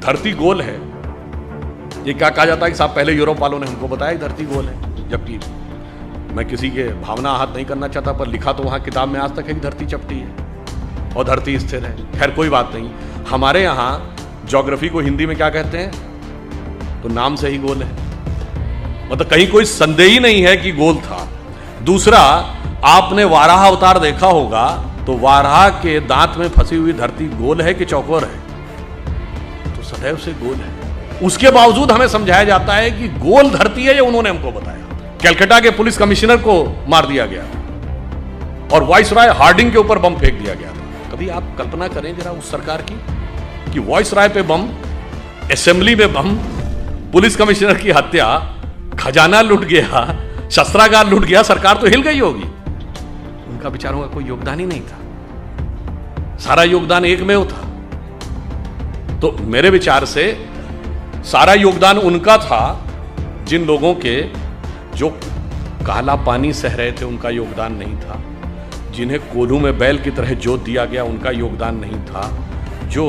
धरती गोल है, ये क्या कहा जाता है कि साहब पहले यूरोप वालों ने हमको बताया कि धरती गोल है, जबकि मैं किसी के भावना आहत नहीं करना चाहता, पर लिखा तो वहाँ किताब में आज तक है कि धरती चपटी है और धरती स्थिर है। खैर कोई बात नहीं, हमारे यहाँ ज्योग्राफी को हिंदी में क्या कहते हैं, तो नाम से ही गोल है, मतलब कहीं कोई संदेह ही नहीं है कि गोल था। दूसरा, आपने वाराह अवतार देखा होगा, तो वाराह के दांत में फंसी हुई धरती गोल है कि चौकोर है, तो सदैव से गोल है। उसके बावजूद हमें समझाया जाता है कि गोल धरती है, ये उन्होंने हमको बताया। कलकत्ता के पुलिस कमिश्नर को मार दिया गया और वाइसराय हार्डिंग के ऊपर बम फेंक दिया गया था। कभी आप कल्पना करें जरा उस सरकार की कि वाइसराय पे बम, असेंबली में बम, पुलिस कमिश्नर की हत्या, खजाना लूट गया, शस्त्रागार लूट गया, सरकार तो हिल गई होगी। उनका बेचारों का कोई योगदान ही नहीं था, सारा योगदान एकमेव था। तो मेरे विचार से सारा योगदान उनका था, जिन लोगों के जो काला पानी सह रहे थे उनका योगदान नहीं था, जिन्हें कोल्हू में बैल की तरह जोत दिया गया उनका योगदान नहीं था, जो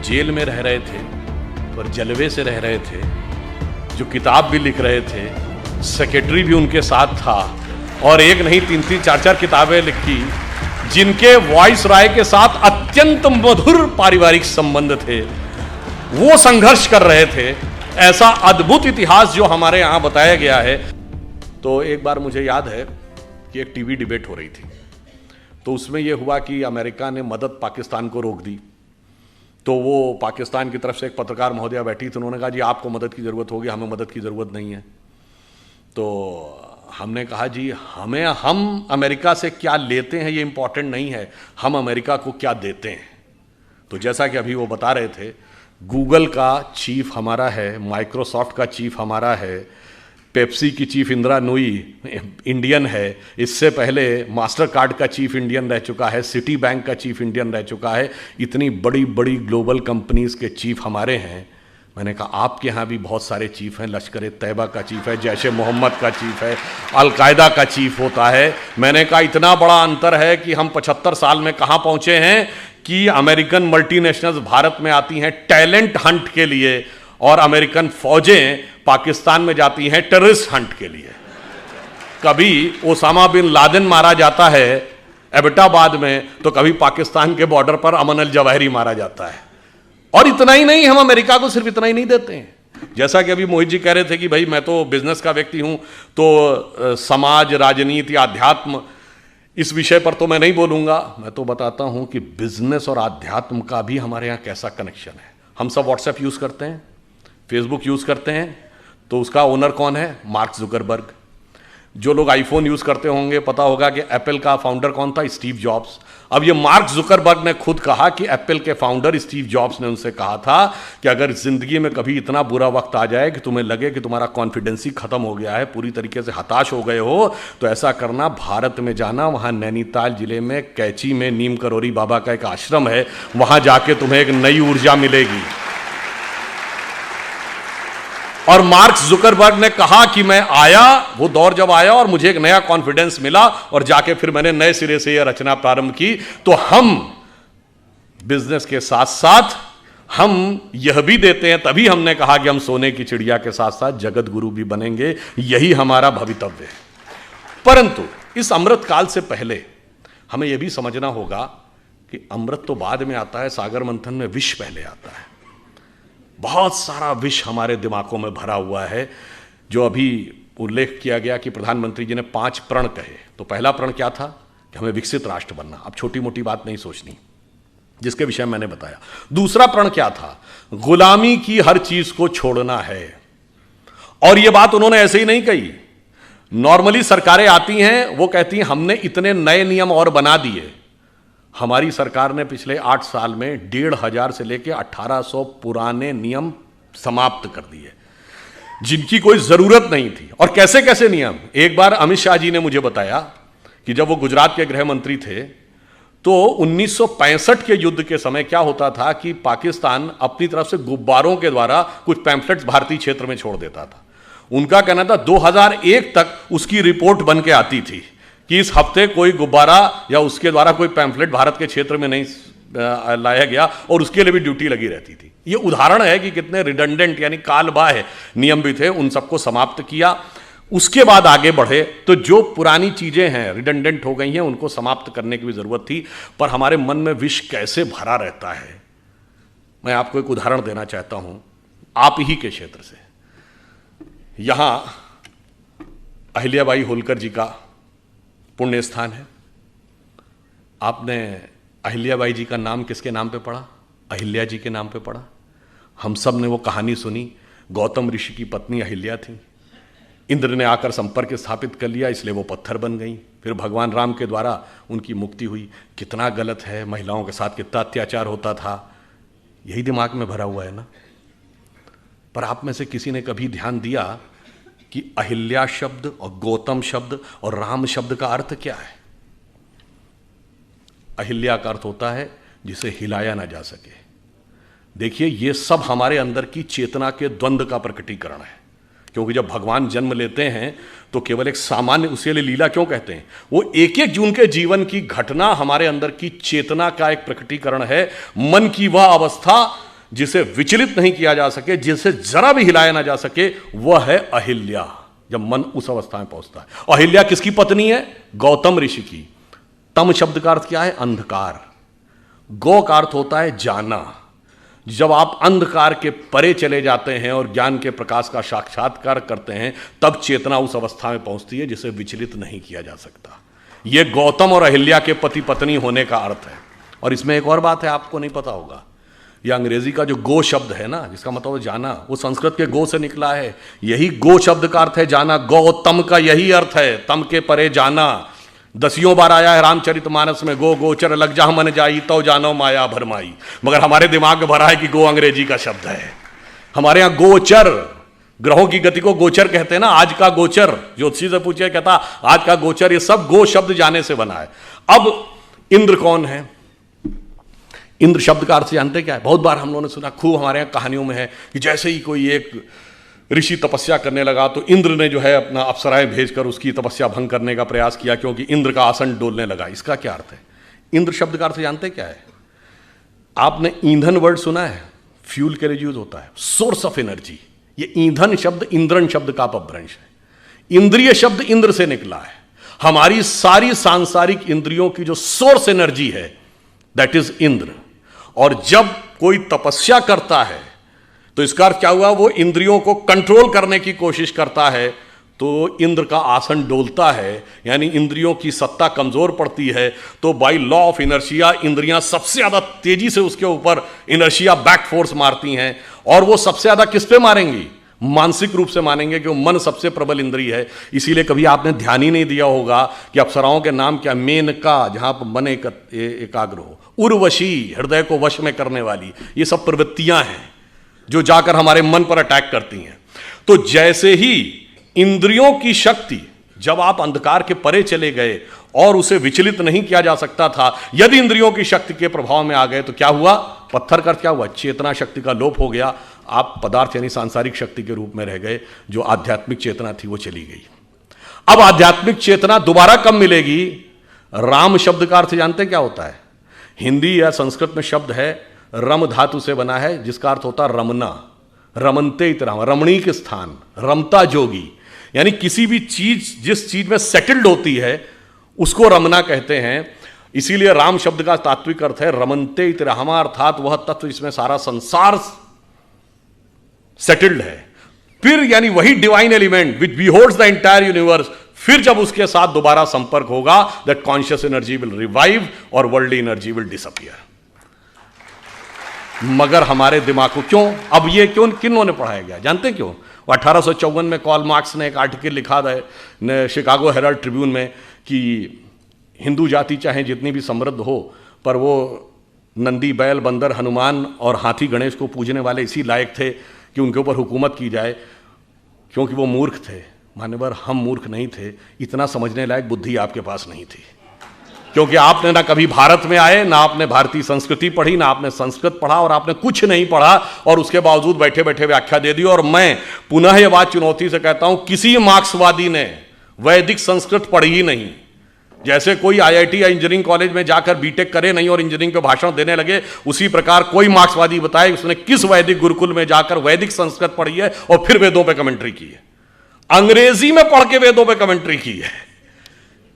जेल में रह रहे थे पर जलवे से रह रहे थे, जो किताब भी लिख रहे थे, सेक्रेटरी भी उनके साथ था और एक नहीं 3-3 4-4 किताबें लिखी, जिनके वाइसराय के साथ अत्यंत मधुर पारिवारिक संबंध थे, वो संघर्ष कर रहे थे। ऐसा अद्भुत इतिहास जो हमारे यहां बताया गया है। तो एक बार मुझे याद है कि एक टीवी डिबेट हो रही थी, तो उसमें यह हुआ कि अमेरिका ने मदद पाकिस्तान को रोक दी। तो वो पाकिस्तान की तरफ से एक पत्रकार महोदया बैठी थी, उन्होंने कहा जी आपको मदद की ज़रूरत होगी, हमें मदद की ज़रूरत नहीं है। तो हमने कहा जी हम अमेरिका से क्या लेते हैं ये इंपॉर्टेंट नहीं है, हम अमेरिका को क्या देते हैं। तो जैसा कि अभी वो बता रहे थे, गूगल का चीफ हमारा है, माइक्रोसॉफ्ट का चीफ हमारा है, पेप्सी की चीफ इंदिरा नूई इंडियन है, इससे पहले मास्टर कार्ड का चीफ इंडियन रह चुका है, सिटी बैंक का चीफ इंडियन रह चुका है, इतनी बड़ी बड़ी ग्लोबल कंपनीज के चीफ हमारे हैं। मैंने कहा आपके यहाँ भी बहुत सारे चीफ हैं, लश्कर तैयबा का चीफ है, जैश ए मोहम्मद का चीफ है, अलकायदा का चीफ होता है। मैंने कहा इतना बड़ा अंतर है कि हम 75 साल में कहाँ पहुँचे हैं कि अमेरिकन मल्टीनेशनल्स भारत में आती हैं टैलेंट हंट के लिए और अमेरिकन फौजें पाकिस्तान में जाती हैं टेररिस्ट हंट के लिए। कभी ओसामा बिन लादेन मारा जाता है एबटाबाद में, तो कभी पाकिस्तान के बॉर्डर पर अमन अल जवाहिरी मारा जाता है। और इतना ही नहीं, हम अमेरिका को सिर्फ इतना ही नहीं देते हैं। जैसा कि अभी मोहित जी कह रहे थे कि भाई मैं तो बिजनेस का व्यक्ति हूं, तो समाज, राजनीति, आध्यात्म, इस विषय पर तो मैं नहीं बोलूंगा। मैं तो बताता हूं कि बिजनेस और आध्यात्म का भी हमारे यहां कैसा कनेक्शन है। हम सब व्हाट्सएप यूज करते हैं, फेसबुक यूज करते हैं, तो उसका ओनर कौन है? Mark Zuckerberg. जो लोग आईफोन यूज करते होंगे पता होगा कि एप्पल का फाउंडर कौन था? Steve jobs. अब ये मार्क जुकरबर्ग ने खुद कहा कि एप्पल के फाउंडर स्टीव जॉब्स ने उनसे कहा था कि अगर जिंदगी में कभी इतना बुरा वक्त आ जाए कि तुम्हें लगे कि तुम्हारा कॉन्फिडेंस ही खत्म हो गया है, पूरी तरीके से हताश हो गए हो, तो ऐसा करना, भारत में जाना, वहां नैनीताल जिले में कैची में नीम करोरी बाबा का एक आश्रम है, वहां जाके तुम्हें एक नई ऊर्जा मिलेगी। और मार्क जुकरबर्ग ने कहा कि मैं आया, वो दौर जब आया और मुझे एक नया कॉन्फिडेंस मिला और जाके फिर मैंने नए सिरे से यह रचना प्रारंभ की। तो हम बिजनेस के साथ साथ हम यह भी देते हैं, तभी हमने कहा कि हम सोने की चिड़िया के साथ साथ जगत गुरु भी बनेंगे, यही हमारा भवितव्य है। परंतु इस अमृत काल से पहले हमें यह भी समझना होगा कि अमृत तो बाद में आता है, सागर मंथन में विष पहले आता है। बहुत सारा विष हमारे दिमागों में भरा हुआ है। जो अभी उल्लेख किया गया कि प्रधानमंत्री जी ने 5 प्रण कहे, तो पहला प्रण क्या था कि हमें विकसित राष्ट्र बनना। अब छोटी मोटी बात नहीं सोचनी, जिसके विषय मैंने बताया। दूसरा प्रण क्या था? गुलामी की हर चीज को छोड़ना है। और यह बात उन्होंने ऐसे ही नहीं कही। नॉर्मली सरकारें आती हैं, वो कहती हैं हमने इतने नए नियम और बना दिए। हमारी सरकार ने पिछले 8 साल में 1500 से लेकर 1800 पुराने नियम समाप्त कर दिए, जिनकी कोई जरूरत नहीं थी। और कैसे कैसे नियम? एक बार अमित शाह जी ने मुझे बताया कि जब वो गुजरात के गृह मंत्री थे, तो 1965 के युद्ध के समय क्या होता था कि पाकिस्तान अपनी तरफ से गुब्बारों के द्वारा कुछ पैम्फलेट्स भारतीय क्षेत्र में छोड़ देता था। उनका कहना था 2001 तक उसकी रिपोर्ट बन के आती थी कि इस हफ्ते कोई गुब्बारा या उसके द्वारा कोई पैम्फलेट भारत के क्षेत्र में नहीं लाया गया और उसके लिए भी ड्यूटी लगी रहती थी। ये उदाहरण है कि कितने रिडंडेंट यानी कालबाह्य नियम भी थे, उन सबको समाप्त किया। उसके बाद आगे बढ़े तो जो पुरानी चीजें हैं रिडंडेंट हो गई हैं, उनको समाप्त करने की भी जरूरत थी। पर हमारे मन में विष कैसे भरा रहता है, मैं आपको एक उदाहरण देना चाहता हूं आप ही के क्षेत्र से। यहां अहिल्याबाई होलकर जी का पुण्य स्थान है। आपने अहिल्याबाई जी का नाम किसके नाम पे पढ़ा? अहिल्या जी के नाम पे पढ़ा। हम सब ने वो कहानी सुनी, गौतम ऋषि की पत्नी अहिल्या थी, इंद्र ने आकर संपर्क स्थापित कर लिया, इसलिए वो पत्थर बन गई। फिर भगवान राम के द्वारा उनकी मुक्ति हुई। कितना गलत है, महिलाओं के साथ कितना अत्याचार होता था, यही दिमाग में भरा हुआ है ना। पर आप में से किसी ने कभी ध्यान दिया कि अहिल्या शब्द और गौतम शब्द और राम शब्द का अर्थ क्या है? अहिल्या का अर्थ होता है जिसे हिलाया ना जा सके। देखिए, ये सब हमारे अंदर की चेतना के द्वंद्व का प्रकटीकरण है। क्योंकि जब भगवान जन्म लेते हैं तो केवल एक सामान्य, उसके लिए लीला क्यों कहते हैं, वो एक एक जून के जीवन की घटना हमारे अंदर की चेतना का एक प्रकटीकरण है। मन की वह अवस्था जिसे विचलित नहीं किया जा सके, जिसे जरा भी हिलाया ना जा सके, वह है अहिल्या। जब मन उस अवस्था में पहुंचता है। अहिल्या किसकी पत्नी है? गौतम ऋषि की। तम शब्द का अर्थ क्या है? अंधकार। गौ का अर्थ होता है जाना। जब आप अंधकार के परे चले जाते हैं और ज्ञान के प्रकाश का साक्षात्कार करते हैं, तब चेतना उस अवस्था में पहुंचती है जिसे विचलित नहीं किया जा सकता। यह गौतम और अहिल्या के पति पत्नी होने का अर्थ है। और इसमें एक और बात है, आपको नहीं पता होगा, यह अंग्रेजी का जो गो शब्द है ना, जिसका मतलब जाना, वो संस्कृत के गो से निकला है। यही गो शब्द का अर्थ है जाना। गौतम का यही अर्थ है, तम के परे जाना। दसियों बार आया है रामचरितमानस में, गो गोचर लग जा मन जाई तो जानो माया भरमाई। मगर हमारे दिमाग में भरा है कि गो अंग्रेजी का शब्द है। हमारे यहां गोचर, ग्रहों की गति को गोचर कहते हैं ना। आज का गोचर, ज्योतिषी से पूछे, कहता आज का गोचर, ये सब गो शब्द जाने से बना है। अब इंद्र कौन है? इंद्र शब्द का अर्थ जानते क्या है? बहुत बार हम लोगों ने सुना, खूब हमारे यहां कहानियों में है कि जैसे ही कोई एक ऋषि तपस्या करने लगा तो इंद्र ने जो है अपना अप्सराएं भेजकर उसकी तपस्या भंग करने का प्रयास किया, क्योंकि इंद्र का आसन डोलने लगा। इसका क्या अर्थ है? इंद्र शब्द का अर्थ जानते क्या है? आपने ईंधन वर्ड सुना है? फ्यूल के लिए यूज होता है, सोर्स ऑफ एनर्जी। ये ईंधन शब्द इंद्रन शब्द का अपभ्रंश है। इंद्रिय शब्द इंद्र से निकला है। हमारी सारी सांसारिक इंद्रियों की जो सोर्स एनर्जी है, दैट इज इंद्र। और जब कोई तपस्या करता है तो इसका अर्थ क्या हुआ? वो इंद्रियों को कंट्रोल करने की कोशिश करता है, तो इंद्र का आसन डोलता है, यानी इंद्रियों की सत्ता कमजोर पड़ती है। तो बाय लॉ ऑफ इनर्शिया इंद्रियां सबसे ज्यादा तेजी से उसके ऊपर इनर्शिया बैक फोर्स मारती हैं। और वो सबसे ज्यादा किस पे मारेंगी? मानसिक रूप से मानेंगे, कि मन सबसे प्रबल इंद्रिय है। इसीलिए कभी आपने ध्यान ही नहीं दिया होगा कि अप्सराओं के नाम क्या? मेनका, जहां पर मन एकाग्र हो, उर्वशी, हृदय को वश में करने वाली। ये सब प्रवृत्तियां हैं जो जाकर हमारे मन पर अटैक करती हैं। तो जैसे ही इंद्रियों की शक्ति, जब आप अंधकार के परे चले गए और उसे विचलित नहीं किया जा सकता था, यदि इंद्रियों की शक्ति के प्रभाव में आ गए तो क्या हुआ? पत्थर का क्या हुआ? चेतना शक्ति का लोप हो गया। आप पदार्थ यानी सांसारिक शक्ति के रूप में रह गए। जो आध्यात्मिक चेतना थी वो चली गई। अब आध्यात्मिक चेतना दोबारा कब मिलेगी? राम शब्द का अर्थ जानते क्या होता है? हिंदी या संस्कृत में शब्द है, रम धातु से बना है, जिसका अर्थ होता है रमना। रमनते इतराम, रमणीक स्थान, रमता जोगी। यानी किसी भी चीज जिस चीज में सेटल्ड होती है उसको रमना कहते हैं। इसीलिए राम शब्द का तात्विक अर्थ है रमनते इतरामा, अर्थात वह तत्व जिसमें सारा संसार सेटल्ड है। फिर यानी वही divine element which beholds the entire universe, फिर जब उसके साथ दोबारा संपर्क होगा, that conscious energy will revive और वर्ल्ड एनर्जी विल डिसअपियर। मगर हमारे दिमाग को क्यों, अब ये क्यों, किन्हों ने पढ़ाया गया जानते हैं क्यों? 1854 में कार्ल मार्क्स ने एक आर्टिकल लिखा था शिकागो हेराल्ड ट्रिब्यून में कि हिंदू जाति चाहे जितनी भी समृद्ध हो, पर वो नंदी, बैल, बंदर, हनुमान और हाथी गणेश को पूजने वाले इसी लायक थे कि उनके ऊपर हुकूमत की जाए, क्योंकि वो मूर्ख थे। मान्यवर, हम मूर्ख नहीं थे, इतना समझने लायक बुद्धि आपके पास नहीं थी, क्योंकि आपने ना कभी भारत में आए, ना आपने भारतीय संस्कृति पढ़ी, ना आपने संस्कृत पढ़ा, और आपने कुछ नहीं पढ़ा, और उसके बावजूद बैठे बैठे व्याख्या दे दी। और मैं पुनः यह बात चुनौती से कहता हूं, किसी मार्क्सवादी ने वैदिक संस्कृत पढ़ी ही नहीं। जैसे कोई आईआईटी या इंजीनियरिंग कॉलेज में जाकर बीटेक करे नहीं और इंजीनियरिंग पे भाषण देने लगे, उसी प्रकार कोई मार्क्सवादी बताए उसने किस वैदिक गुरुकुल में जाकर वैदिक संस्कृत पढ़ी है और फिर वेदों पे कमेंट्री की है, अंग्रेजी में पढ़ के वेदों पे कमेंट्री की है।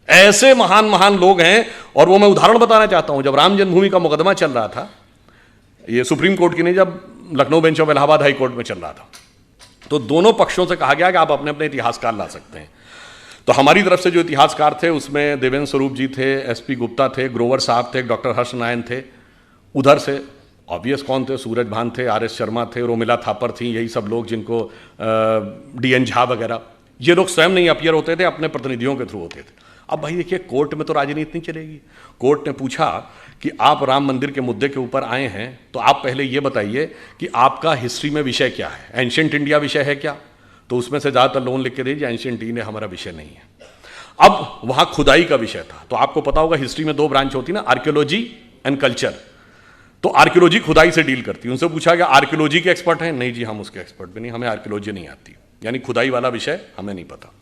ऐसे महान महान लोग हैं। और वो मैं उदाहरण बताना चाहता हूं, जब राम जन्मभूमि का मुकदमा चल रहा था, ये सुप्रीम कोर्ट की नहीं, जब Lucknow bench of Allahabad high court में चल रहा था, तो दोनों पक्षों से कहा गया कि आप अपने अपने इतिहासकार ला सकते हैं। तो हमारी तरफ से जो इतिहासकार थे उसमें देवेंद्र स्वरूप जी थे, एसपी गुप्ता थे, ग्रोवर साहब थे, डॉक्टर हर्ष नारायण थे। उधर से ऑब्वियस कौन थे, सूरज भान थे, आर.एस. शर्मा थे, रोमिला थापर थी, यही सब लोग जिनको डी.एन. झा वगैरह, ये लोग स्वयं नहीं अपीयर होते थे, अपने प्रतिनिधियों के थ्रू होते थे। अब भाई देखिए, कोर्ट में तो राजनीति नहीं चलेगी। कोर्ट ने पूछा कि आप राम मंदिर के मुद्दे के ऊपर आए हैं, तो आप पहले ये बताइए कि आपका हिस्ट्री में विषय क्या है, एंशिएंट इंडिया विषय है क्या? तो उसमें से ज़्यादातर लोन लिख के दीजिए एंशिएंट इंडिया हमारा विषय नहीं है। अब वहाँ खुदाई का विषय था, तो आपको पता होगा हिस्ट्री में दो ब्रांच होती ना, आर्कियोलॉजी एंड कल्चर। तो आर्कियोलॉजी खुदाई से डील करती है। उनसे पूछा गया आर्कियोलॉजी के एक्सपर्ट हैं? नहीं जी, हम उसके एक्सपर्ट भी नहीं, हमें आर्कियोलॉजी नहीं आती, यानी खुदाई वाला विषय हमें नहीं पता।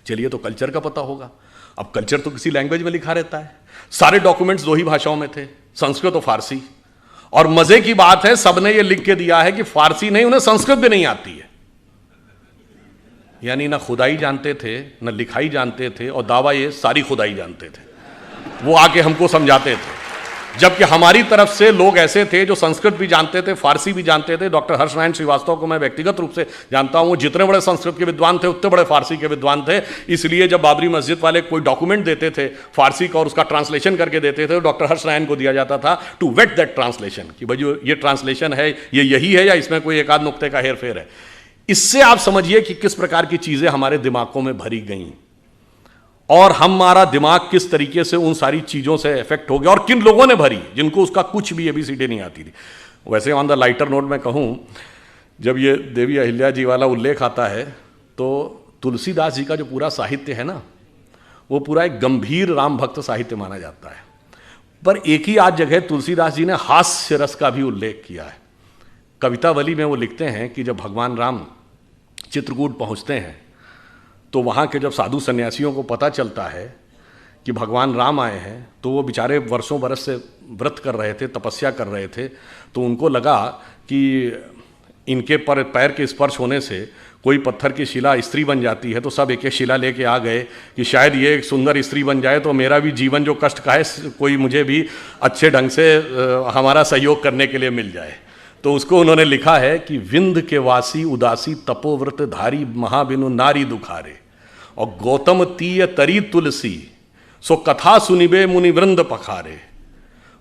चलिए, तो कल्चर का पता होगा। अब कल्चर तो किसी लैंग्वेज में लिखा रहता है, सारे डॉक्यूमेंट्स दो ही भाषाओं में थे, संस्कृत और फारसी। और मजे की बात है, सबने ये लिख के दिया है कि फारसी नहीं, उन्हें संस्कृत भी नहीं आती है। यानी ना खुदाई जानते थे, ना लिखाई जानते थे, और दावा ये सारी खुदाई जानते थे। वो आके हमको समझाते थे, जबकि हमारी तरफ से लोग ऐसे थे जो संस्कृत भी जानते थे, फारसी भी जानते थे। डॉक्टर हर्ष नारायण श्रीवास्तव को मैं व्यक्तिगत रूप से जानता हूं, वो जितने बड़े संस्कृत के विद्वान थे उतने बड़े फारसी के विद्वान थे। इसलिए जब बाबरी मस्जिद वाले कोई डॉक्यूमेंट देते थे फारसी का और उसका ट्रांसलेशन करके देते थे, तो डॉक्टर हर्ष नारायण को दिया जाता था टू वेट दैट ट्रांसलेशन, कि भाई जो ये ट्रांसलेशन है ये यही है या इसमें कोई एक आध नुक्ते का हेर फेर है। इससे आप समझिए कि किस प्रकार की चीजें हमारे दिमागों में भरी गई और हमारा दिमाग किस तरीके से उन सारी चीजों से इफेक्ट हो गया, और किन लोगों ने भरी जिनको उसका कुछ भी ABCD नहीं आती थी। वैसे ऑन द लाइटर नोट में कहूं, जब ये देवी अहिल्या जी वाला उल्लेख आता है, तो तुलसीदास जी का जो पूरा साहित्य है ना, वो पूरा एक गंभीर राम भक्त साहित्य माना जाता है। पर एक ही आध जगह तुलसीदास जी ने हास्य रस का भी उल्लेख किया है। कवितावली में वो लिखते हैं कि जब भगवान राम चित्रकूट पहुंचते हैं, तो वहाँ के जब साधु सन्यासियों को पता चलता है कि भगवान राम आए हैं, तो वो बेचारे वर्षों बरस से व्रत कर रहे थे, तपस्या कर रहे थे, तो उनको लगा कि इनके पैर के स्पर्श होने से कोई पत्थर की शिला स्त्री बन जाती है। तो सब एक एक शिला लेके आ गए कि शायद ये एक सुंदर स्त्री बन जाए तो मेरा भी जीवन जो कष्ट का है कोई मुझे भी अच्छे ढंग से हमारा सहयोग करने के लिए मिल जाए। तो उसको उन्होंने लिखा है कि विंध्य के वासी उदासी तपोव्रत धारी महाबिनु नारी दुखारे, और गौतम तीय तरी तुलसी सो कथा सुनिबे मुनि वृंद पखारे,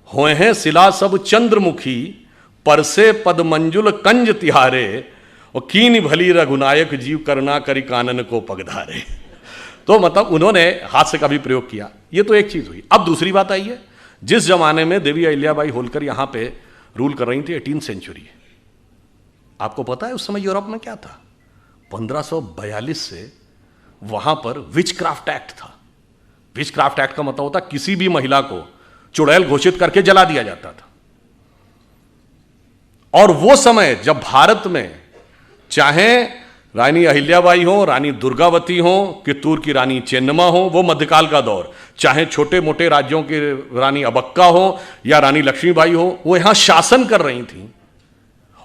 होए हैं शिला सब चंद्रमुखी परसे पद मंजुल कंज तिहारे, और कीन भली रघुनायक जीव करना करी कानन को पगधारे। तो मतलब उन्होंने हास्य का भी प्रयोग किया। ये तो एक चीज हुई। अब दूसरी बात आई है, जिस जमाने में देवी अहिल्याबाई होलकर यहां पे रूल कर रही थी, 18th सेंचुरी, आपको पता है उस समय यूरोप में क्या था? 1542 से वहां पर विचक्राफ्ट एक्ट था। विचक्राफ्ट एक्ट का मतलब होता किसी भी महिला को चुड़ैल घोषित करके जला दिया जाता था। और वो समय जब भारत में चाहे रानी अहिल्याबाई हो, रानी दुर्गावती हो, कित्तूर की रानी चेन्नम्मा हो, वो मध्यकाल का दौर, चाहे छोटे मोटे राज्यों की रानी अबक्का हो या रानी लक्ष्मीबाई हो, वो यहां शासन कर रही थी।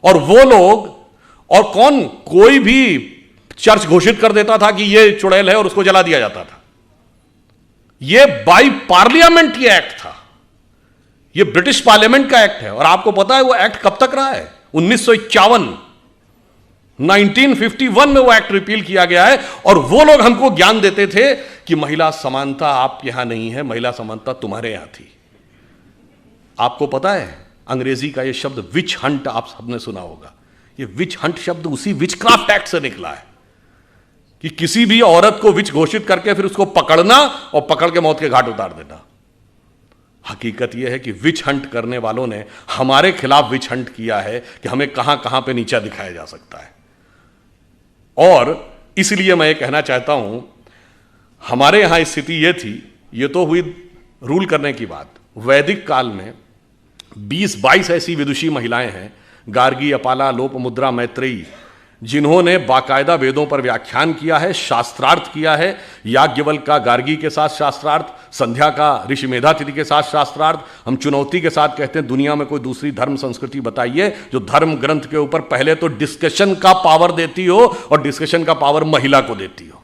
और वो लोग, और कौन, कोई भी चर्च घोषित कर देता था कि ये चुड़ैल है और उसको जला दिया जाता था। ये बाई पार्लियामेंट ये एक्ट था, ये ब्रिटिश पार्लियामेंट का एक्ट है। और आपको पता है वो एक्ट कब तक रहा है? 1951, 1951 में वो एक्ट रिपील किया गया है। और वो लोग हमको ज्ञान देते थे कि महिला समानता आप यहां नहीं है, महिला समानता तुम्हारे यहां थी। आपको पता है अंग्रेजी का ये शब्द विच हंट आप सबने सुना होगा। ये विच हंट शब्द उसी विचक्राफ्ट एक्ट से निकला है कि किसी भी औरत को विच घोषित करके फिर उसको पकड़ना और पकड़ के मौत के घाट उतार देना। हकीकत यह है कि विच हंट करने वालों ने हमारे खिलाफ विच हंट किया है कि हमें कहां कहां पे नीचा दिखाया जा सकता है। और इसलिए मैं ये कहना चाहता हूं, हमारे यहां स्थिति ये थी, ये तो हुई रूल करने की बात। वैदिक काल में 20-22 ऐसी विदुषी महिलाएं हैं, गार्गी, अपाला, लोपमुद्रा, मैत्रेयी, जिन्होंने बाकायदा वेदों पर व्याख्यान किया है, शास्त्रार्थ किया है। याज्ञवल्क्य का गार्गी के साथ शास्त्रार्थ, संध्या का ऋषि मेधातिथि के साथ शास्त्रार्थ। हम चुनौती के साथ कहते हैं दुनिया में कोई दूसरी धर्म संस्कृति बताइए जो धर्म ग्रंथ के ऊपर पहले तो डिस्कशन का पावर देती हो और डिस्कशन का पावर महिला को देती हो।